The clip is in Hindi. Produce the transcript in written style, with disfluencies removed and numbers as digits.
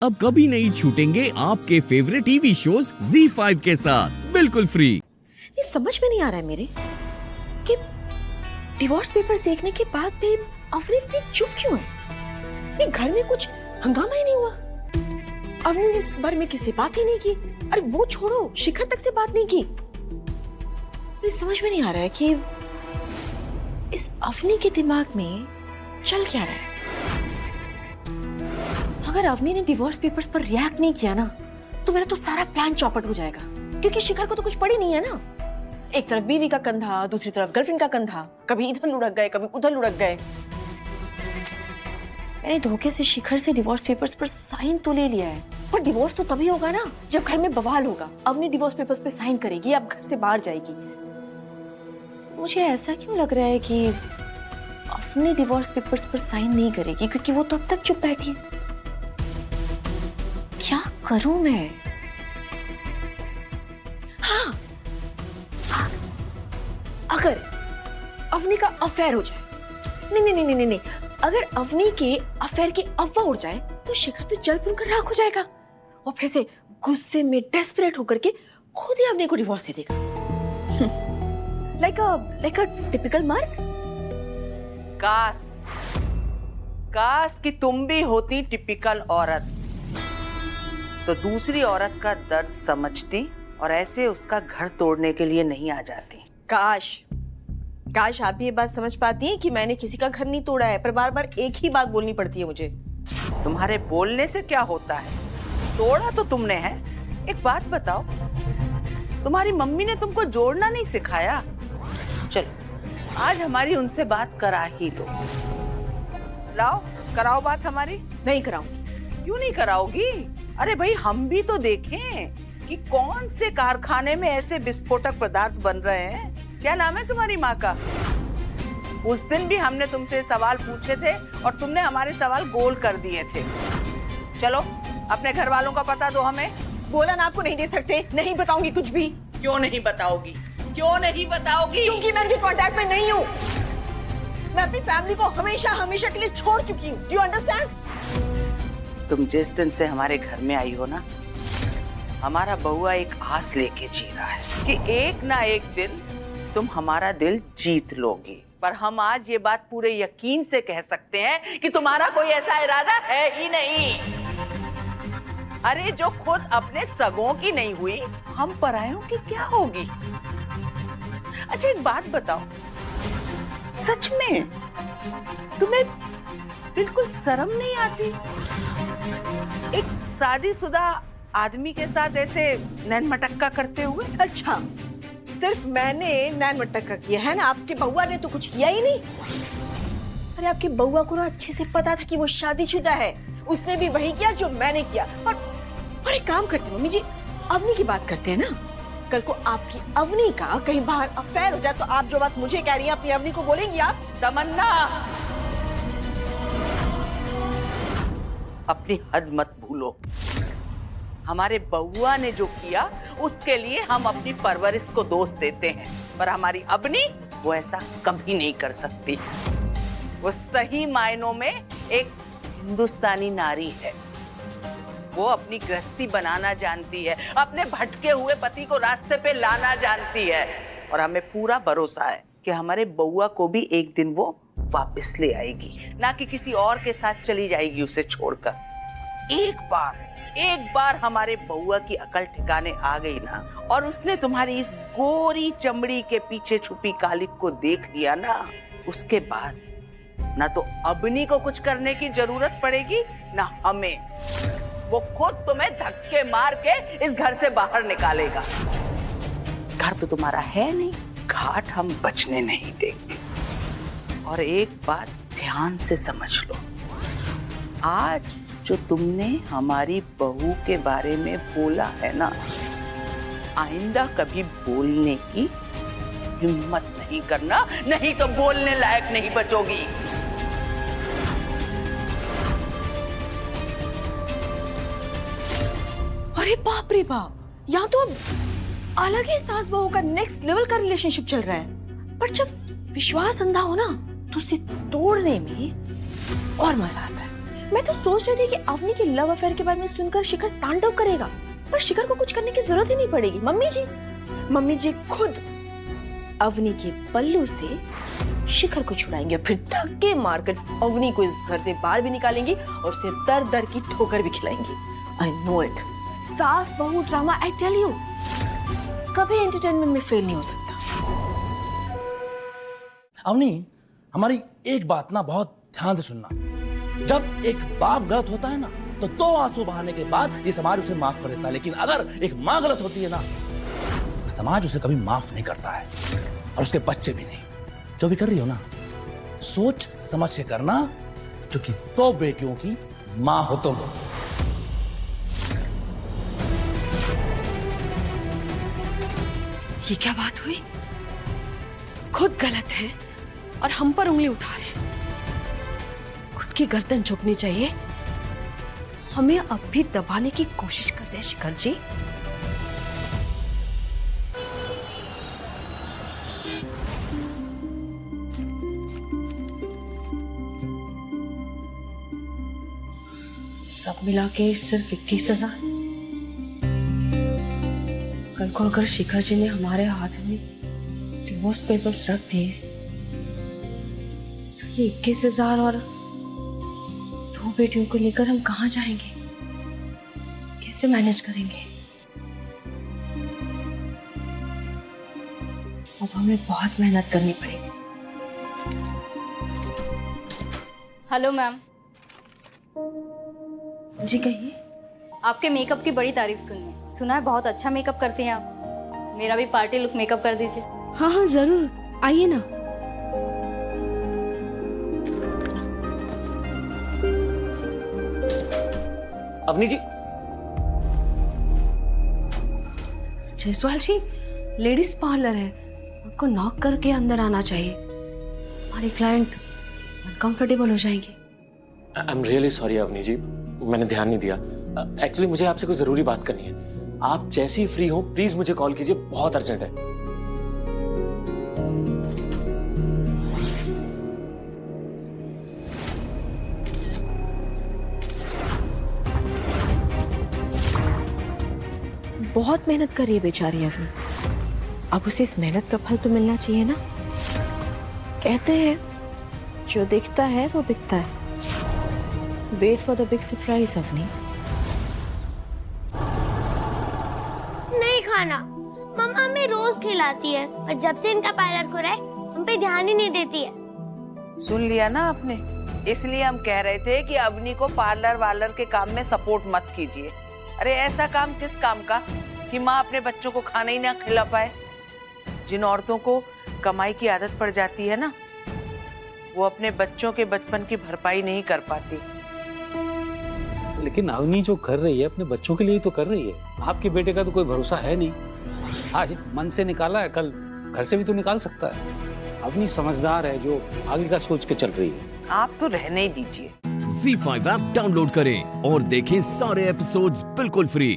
अब कभी नहीं छूटेंगे आपके फेवरेट टीवी शोज ZEE5 के साथ बिल्कुल फ्री। ये समझ में नहीं आ रहा है मेरे कि डिवोर्स पेपर्स देखने के बाद भी अफरी इतनी चुप क्यों है? ये घर में कुछ हंगामा ही नहीं हुआ। अफरी ने इस बारे में किसी बात ही नहीं की। अरे वो छोड़ो, शिखर तक से बात नहीं की। मुझे समझ में नहीं आ रहा है कि इस अफनी के दिमाग में चल क्या रहा है। अगर अवनी ने डिवोर्स पेपर्स पर रिएक्ट नहीं किया ना तो मेरा तो सारा प्लान चौपट हो जाएगा, क्योंकि शिखर को तो कुछ पड़ी नहीं है ना। एक तरफ बीवी का कंधा, दूसरी तरफ गर्लफ्रेंड का कंधा, कभी इधर लुढ़क गए कभी उधर लुढ़क गए। मैंने धोखे से शिखर से डिवोर्स पेपर्स पर साइन तो ले लिया है, पर डिवोर्स तो तभी होगा ना जब घर में बवाल होगा। अवनी डिवोर्स पेपर्स पे साइन करेगी, अब घर से बाहर जाएगी। मुझे ऐसा क्यों लग रहा है कि अवनी डिवोर्स पेपर्स पर साइन नहीं करेगी क्योंकि वो तो अब तक चुप बैठी है। क्या करूं मैं? हाँ, अगर अवनी का अफेयर हो जाए, नहीं, अगर अवनी के अफेयर की अफवाह उड़ जाए तो शिखर तो जल भुन कर राख हो जाएगा और फिर से गुस्से में डेस्परेट होकर के खुद ही अवनी को डिवोर्स दे देगा। लाइक अ टिपिकल मर्द। काश कि तुम भी होती टिपिकल औरत, तो दूसरी औरत का दर्द समझती और ऐसे उसका घर तोड़ने के लिए नहीं आ जाती। काश आप भी ये बात समझ पाती हैं कि मैंने किसी का घर नहीं तोड़ा है, पर बार बार एक ही बात बोलनी पड़ती है मुझे। तुम्हारे बोलने से क्या होता है? तोड़ा तो तुमने है। एक बात बताओ, तुम्हारी मम्मी ने तुमको जोड़ना नहीं सिखाया? चलो आज हमारी उनसे बात करा ही दो। लाओ कराओ बात हमारी। नहीं कराऊंगी। क्यों नहीं कराओगी? अरे भाई हम भी तो देखें कि कौन से कारखाने में ऐसे विस्फोटक पदार्थ बन रहे हैं। क्या नाम है तुम्हारी माँ का? उस दिन भी हमने तुमसे सवाल पूछे थे और तुमने हमारे सवाल गोल कर दिए थे। चलो अपने घर वालों का पता दो हमें। बोला ना आपको नहीं दे सकते। नहीं बताऊंगी कुछ भी। क्यों नहीं बताओगी? क्यों नहीं बताओगी? क्योंकि मैं उनके कांटेक्ट में नहीं हूँ। मैं अपनी फैमिली को हमेशा के लिए छोड़ चुकी हूँ। Do you understand? तुम जिस दिन से हमारे घर में आई हो ना, हमारा बहुआ एक आस लेके जी रहा है कि एक ना एक दिन तुम हमारा दिल जीत लोगी। पर हम आज ये बात पूरे यकीन से कह सकते हैं कि तुम्हारा कोई ऐसा इरादा है ही नहीं। अरे जो खुद अपने सगों की नहीं हुई, हम परायों की क्या होगी? अच्छा एक बात बताओ, सच में तुम्हें बिल्कुल शर्म नहीं आती एक शादीशुदा आदमी के साथ ऐसे नैन मटक्का करते हुए? अच्छा, सिर्फ मैंने नैन मटक्का किया है ना, आपके बउआ ने तो कुछ किया ही नहीं। अरे आपके बउआ को ना अच्छे से पता था कि वो शादीशुदा है, उसने भी वही किया जो मैंने किया। और एक काम करते मम्मी जी, अवनी की बात करते हैं ना। कल को आपकी अवनी का कहीं बाहर अफेयर हो जाए तो आप जो बात मुझे कह रही हैं अपनी अवनी को बोलेंगी आप? तमन्ना, अपनी हद मत भूलो। हमारे बउआ ने जो किया उसके लिए हम अपनी परवरिश को दोष देते हैं, पर हमारी अवनी वो ऐसा कभी नहीं कर सकती। वो सही मायनों में एक हिंदुस्तानी नारी है। वो अपनी गृहस्थी बनाना जानती है, अपने भटके हुए पति को रास्ते पे लाना जानती है, और हमें पूरा भरोसा है कि हमारे बउआ को भी एक दिन वो वापस ले आएगी, ना कि किसी और के साथ चली जाएगी उसे छोड़कर। एक बार हमारे बउआ की अकल ठिकाने आ गई ना, और उसने तुम्हारी इस गोरी चमड़ी के पीछे छुपी कालिक को देख लिया ना, उसके बाद ना तो अवनी को कुछ करने की जरूरत पड़ेगी ना हमें। वो खुद तुम्हें धक्के मार के इस घर से बाहर निकालेगा। घर तो तुम्हारा है नहीं, घाट हम बचने नहीं देंगे। और एक बात ध्यान से समझ लो, आज जो तुमने हमारी बहू के बारे में बोला है ना, आइंदा कभी बोलने की हिम्मत नहीं करना, नहीं तो बोलने लायक नहीं बचोगी। अरे बाप रे बाप, यहाँ तो अलग ही सास बहू का नेक्स्ट लेवल का रिलेशनशिप चल रहा है। पर जब विश्वास अंधा हो ना तो उसे तोड़ने में और मजा आता है। मैं तो सोच रही थी कि अवनी के लव अफेयर के बारे में सुनकर शिखर तांडव करेगा, पर शिखर को कुछ करने की जरूरत ही नहीं पड़ेगी। मम्मी जी खुद अवनी के पल्लू से शिखर को छुड़ाएंगे और फिर धक्के मारकर अवनी को इस घर से बाहर भी निकालेंगी और उसे दर दर की ठोकर भी खिलाएंगी। I know it. सास बहू ड्रामा, आई टेल यू, कभी एंटरटेनमेंट में फेल नहीं हो सकता। अवनी, हमारी एक बात ना बहुत ध्यान से सुनना। जब एक बाप गलत होता है ना, तो 2 आंसू बहाने के बाद ये समाज उसे माफ कर देता है, लेकिन अगर एक माँ गलत होती है ना, तो समाज उसे कभी माफ नहीं करता है, और उसके बच्चे भी नहीं। जो भी कर रही हो ना, सोच समझ के करना, क्योंकि 2 बेटियों की माँ हो तुम। ये क्या बात हुई? खुद गलत है और हम पर उंगली उठा रहे हैं। खुद की गर्दन झुकनी चाहिए। हमें अब भी दबाने की कोशिश कर रहे हैं शिखर जी। सब मिला के सिर्फ 21,000। कल को अगर शिखर जी ने हमारे हाथ में डिवोर्स पेपर्स रख दिए तो ये 21,000 और 2 बेटियों को लेकर हम कहाँ जाएंगे? कैसे मैनेज करेंगे? अब हमें बहुत मेहनत करनी पड़ेगी। Hello ma'am. जी कहिए। आपके मेकअप की बड़ी तारीफ सुनी है, सुना है बहुत अच्छा मेकअप करती हैं आप। मेरा भी पार्टी लुक मेकअप कर दीजिए। हाँ जरूर, आइए ना। अवनी जी। जयसवाल जी, लेडीज पार्लर है, आपको नॉक करके अंदर आना चाहिए। हमारे क्लाइंट अनकंफर्टेबल हो जाएंगे। I am really sorry Avni ji, मैंने ध्यान नहीं दिया। एक्चुअली मुझे आपसे कोई जरूरी बात करनी है। आप जैसे ही फ्री हो प्लीज मुझे कॉल कीजिए, बहुत अर्जेंट है। बहुत मेहनत कर रही है बेचारी अवनी, अब उसे इस मेहनत का फल तो मिलना चाहिए ना। कहते हैं जो दिखता है वो बिकता है। Wait for the big surprise Avni. नहीं खाना, मम्मा हमें रोज खिलाती है, पर जब से इनका पार्लर खुला है हम पे ध्यान ही नहीं देती है। सुन लिया ना आपने, इसलिए हम कह रहे थे कि अवनी को पार्लर वार्लर के काम में सपोर्ट मत कीजिए। अरे ऐसा काम किस काम का कि माँ अपने बच्चों को खाना ही ना खिला पाए। जिन औरतों को कमाई की आदत पड़ जाती है ना, वो अपने बच्चों के बचपन की भरपाई नहीं कर पाती। लेकिन अवनी जो कर रही है अपने बच्चों के लिए तो कर रही है। आपके बेटे का तो कोई भरोसा है नहीं। आज मन से निकाला है, कल घर से भी तो निकाल सकता है। अवनी समझदार है जो आगे का सोच के चल रही है। आप तो रहने ही दीजिए। Z5 ऐप डाउनलोड करें और देखें सारे एपिसोड्स बिल्कुल फ्री।